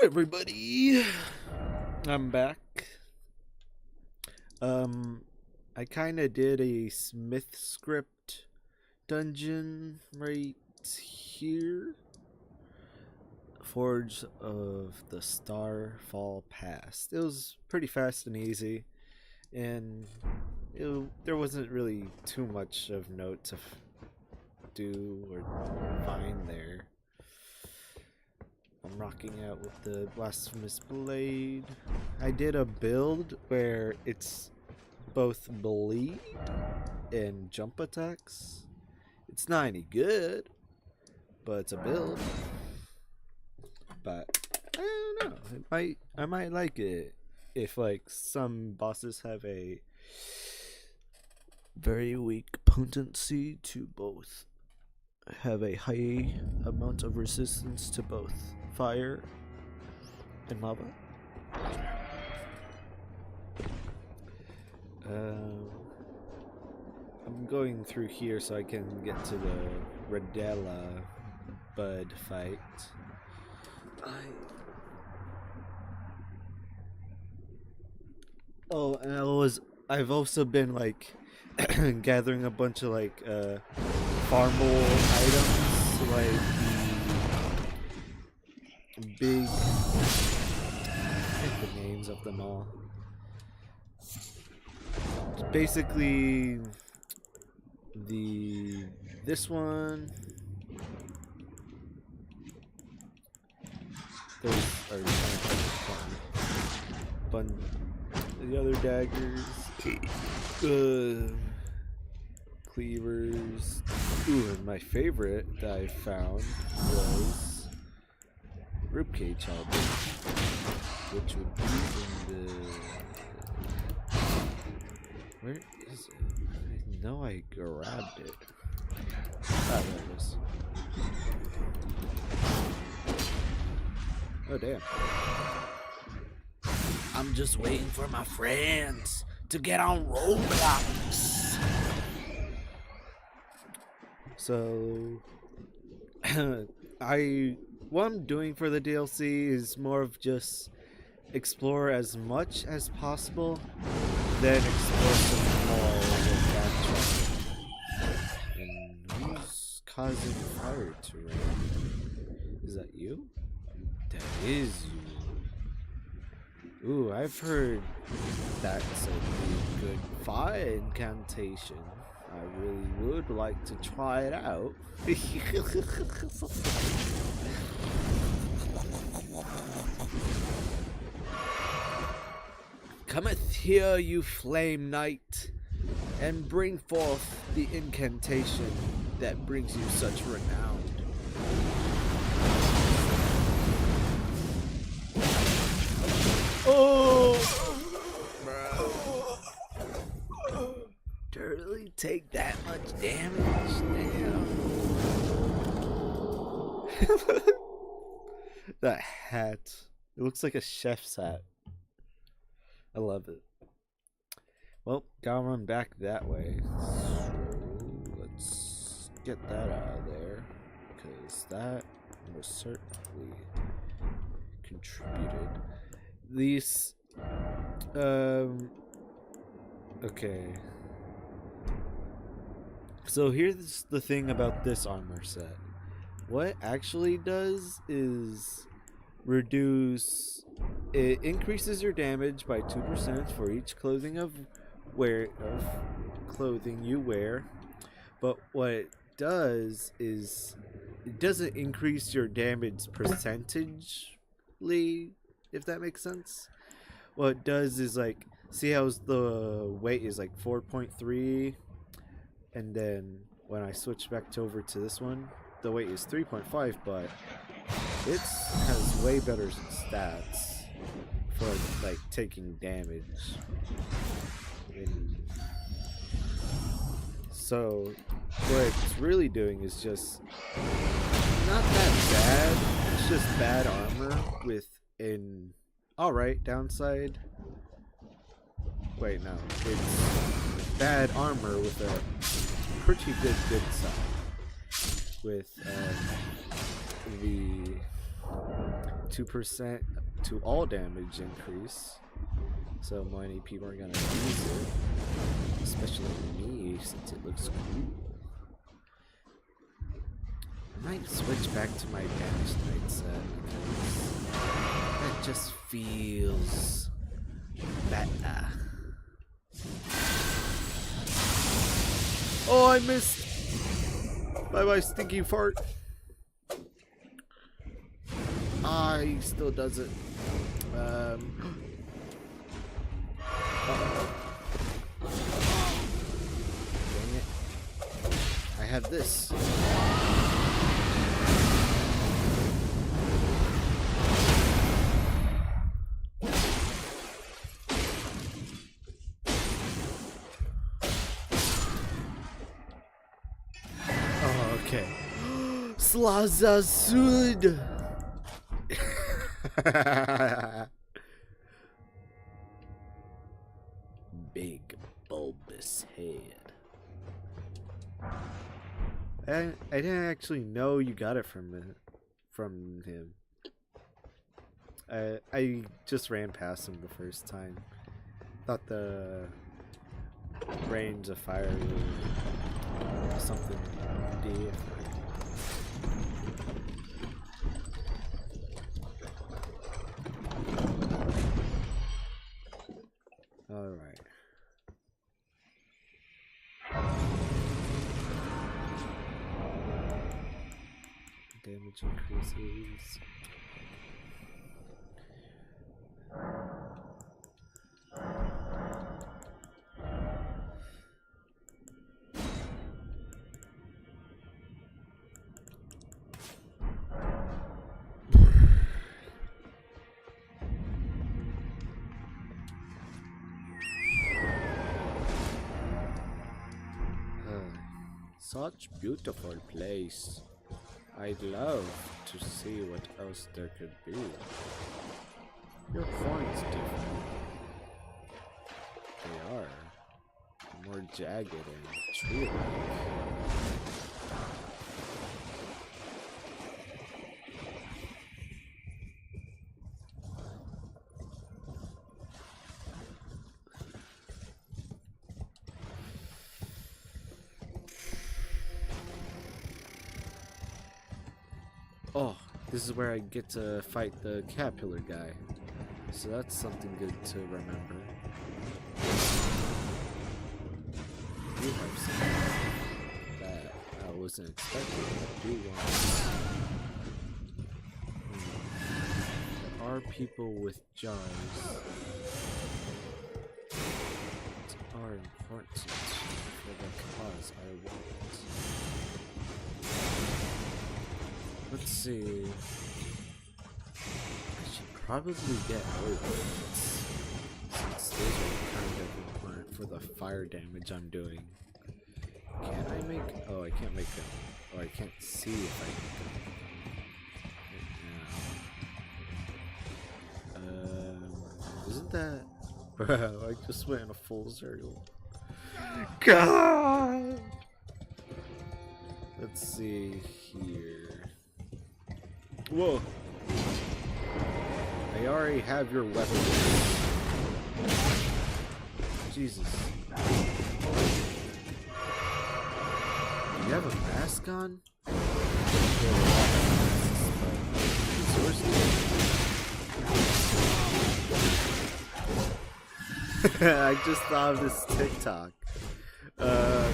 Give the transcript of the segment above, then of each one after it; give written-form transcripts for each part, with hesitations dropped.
Everybody, I'm back. I kind of did a Smith script dungeon right here. Forge of the Starfall Past. It was pretty fast and easy, and there wasn't really too much of note to do or find there. I'm rocking out with the Blasphemous Blade. I did a build where it's both bleed and jump attacks. It's not any good, but it's a build. But I don't know. I might like it if like some bosses have a very weak potency to both have a high amount of resistance to both fire and lava. I'm going through here so I can get to the Radella Bud fight. I've also been like gathering a bunch of like farmable items, like the big, I think the names of them all. Basically, this one. Those are kind of fun. The other daggers, cleavers. Ooh, and my favorite that I found was ribcage helmet, which would be in the. Where is it? I know I grabbed it. Ah, there it is. Oh, damn. I'm just waiting for my friends to get on Roblox. So, what I'm doing for the DLC is more of just explore as much as possible, then explore some more with that. And who's causing fire to rain? Is that you? That is you. Ooh, I've heard that's a really good fire incantation. I really would like to try it out. Cometh here, you flame knight, and bring forth the incantation that brings you such renown. Oh, bro. To really take that much damage? Damn. That hat. It looks like a chef's hat. I love it. Well, gotta run back that way. So let's get that out of there, because that most certainly contributed. These, okay. So here's the thing about this armor set. What it actually does is it increases your damage by 2% for each clothing clothing you wear. But what it does is it doesn't increase your damage percentagely, if that makes sense. What it does is, like, see how the weight is like 4.3, and then when I switch back over to this one, the weight is 3.5, but it has way better stats for like taking damage. So what it's really doing is just not that bad. It's just bad armor with an alright downside. Wait, no. It's bad armor with a pretty good side. With the 2% to all damage increase. So many people are gonna use it, especially me, since it looks cool. I might switch back to my Banished Knight set because that just feels better. Oh, I missed! Bye bye, stinky fart. Ah, he still does it. Dang it. I have this. Oh, okay. Slazazud! Big bulbous head. I didn't actually know you got it from him. I just ran past him the first time. Thought the range of fire was something different. Alright. Damage increases. Such beautiful place. I'd love to see what else there could be. Your point's different. They are more jagged and tree-like. Oh, this is where I get to fight the caterpillar guy. So that's something good to remember. You have something that I wasn't expecting. I do want. There are people with jars that are important for the cause I want. Let's see. I should probably get oats, since those are kind of important for the fire damage I'm doing. Can I make? Oh, I can't make them. Oh, I can't see if I can. Isn't that? Bro, I just went in a full circle. God. Let's see here. Whoa! I already have your weapon. Jesus. You have a mask on? I just thought of this TikTok. Where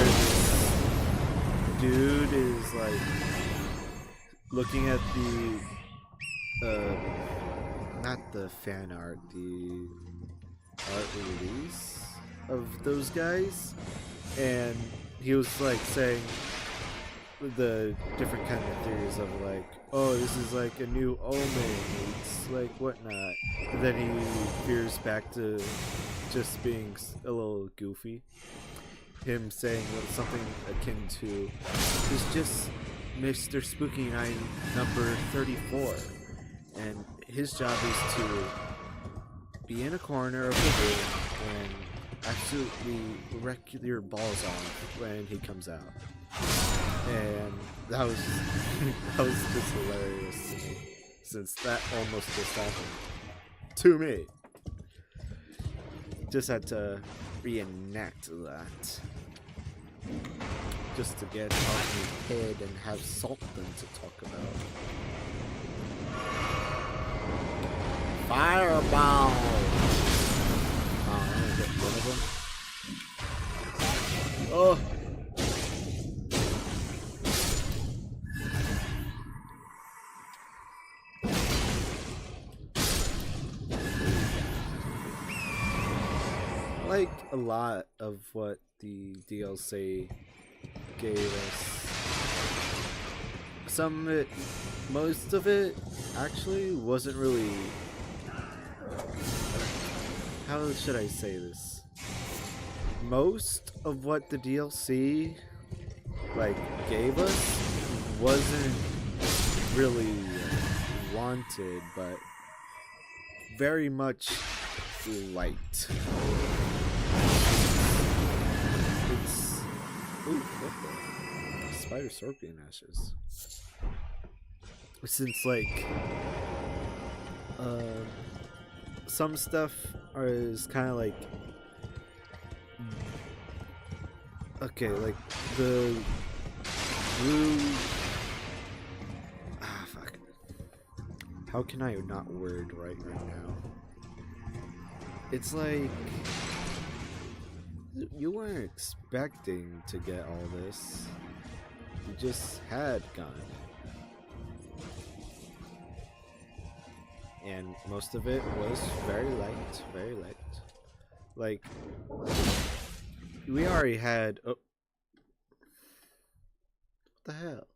this dude is like looking at the not the fan art, the art release of those guys, and he was like saying the different kind of theories of like, oh, this is like a new omen, it's like whatnot, and then he veers back to just being a little goofy, him saying something akin to, it's just Mr. Spooky Night number 34, and his job is to be in a corner of the room and absolutely wreck your balls off when he comes out. And that was that was just hilarious to me, since that almost just happened to me. Just had to reenact that, just to get off my head and have something to talk about. Fireball! Oh, I'm gonna get one of them. Oh! Like a lot of what the DLC gave us. Some of it, most of it, actually wasn't really. How should I say this? Most of what the DLC like gave us wasn't really wanted, but very much liked. It's ooh, what the spider scorpion ashes. Since like some stuff is kind of like okay, like the blue. Ah, fuck. How can I not word right now? It's like you weren't expecting to get all this. You just had gun. And most of it was very light, very light. Like, we already had. Oh. What the hell?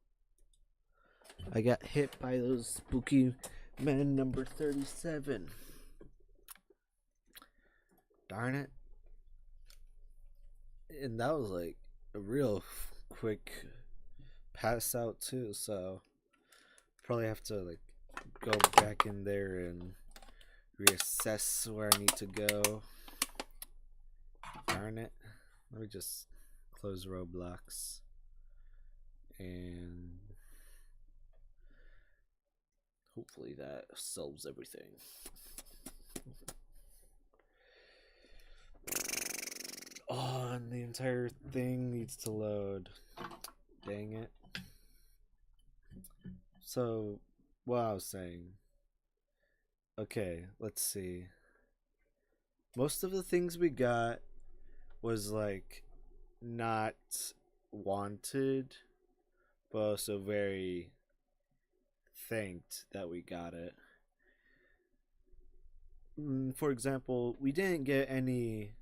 I got hit by those spooky men number 37. Darn it. And that was like a real quick pass out too, so probably have to like go back in there and reassess where I need to go. Darn it. Let me just close Roblox and hopefully that solves everything. Oh, and the entire thing needs to load. Dang it. So, what I was saying. Okay, let's see. Most of the things we got was like not wanted, but also very thanked that we got it. For example, we didn't get any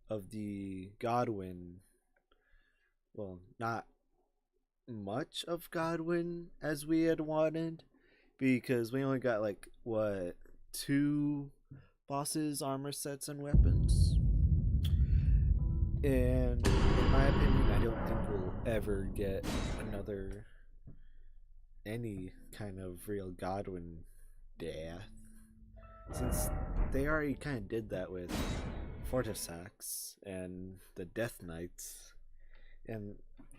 of the Godwin. Well, not much of Godwin as we had wanted, because we only got like what, 2 bosses, armor sets, and weapons. And in my opinion, I don't think we'll ever get any kind of real Godwin death, since they already kind of did that with Fortisax and the Death Knights, and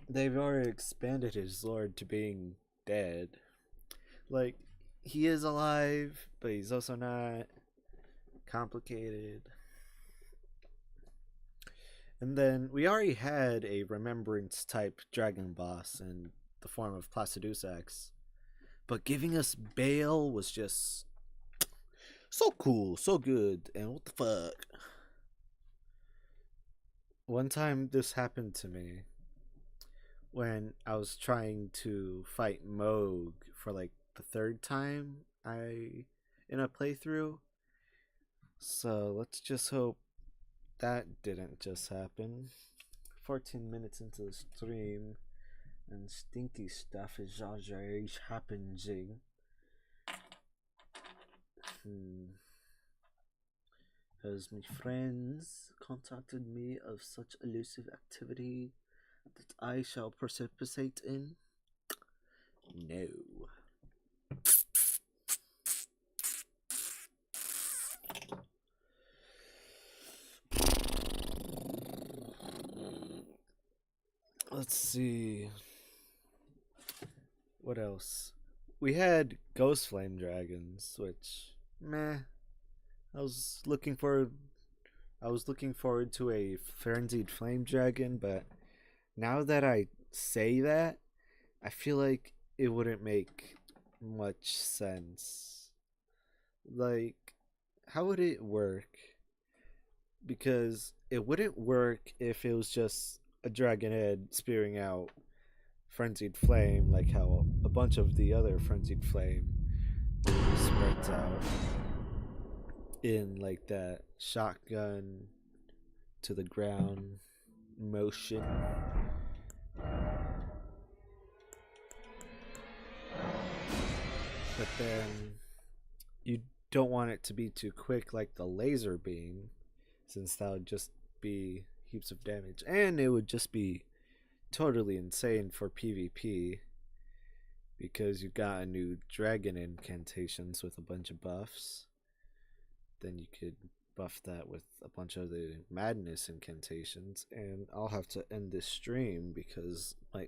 they've already expanded his lord to being dead. Like, he is alive, but he's also not. Complicated. And then we already had a remembrance type dragon boss in the form of Placidusax, but giving us Bale was just so cool, so good. And what the fuck? One time this happened to me when I was trying to fight Moog for like the 3rd time in a playthrough. So let's just hope that didn't just happen. 14 minutes into the stream and stinky stuff is already happening. Has my friends contacted me of such elusive activity that I shall precipitate in? No. Let's see. What else? We had Ghost Flame Dragons, which meh. I was looking for I was looking forward to a Frenzied Flame Dragon, but now that I say that, I feel like it wouldn't make much sense. Like, how would it work? Because it wouldn't work if it was just a dragon head spewing out frenzied flame, like how a bunch of the other frenzied flame spreads out in like that shotgun to the ground motion. But then you don't want it to be too quick like the laser beam, since that would just be heaps of damage. And it would just be totally insane for PvP because you got a new dragon incantations with a bunch of buffs. Then you could buff that with a bunch of the madness incantations. And I'll have to end this stream because my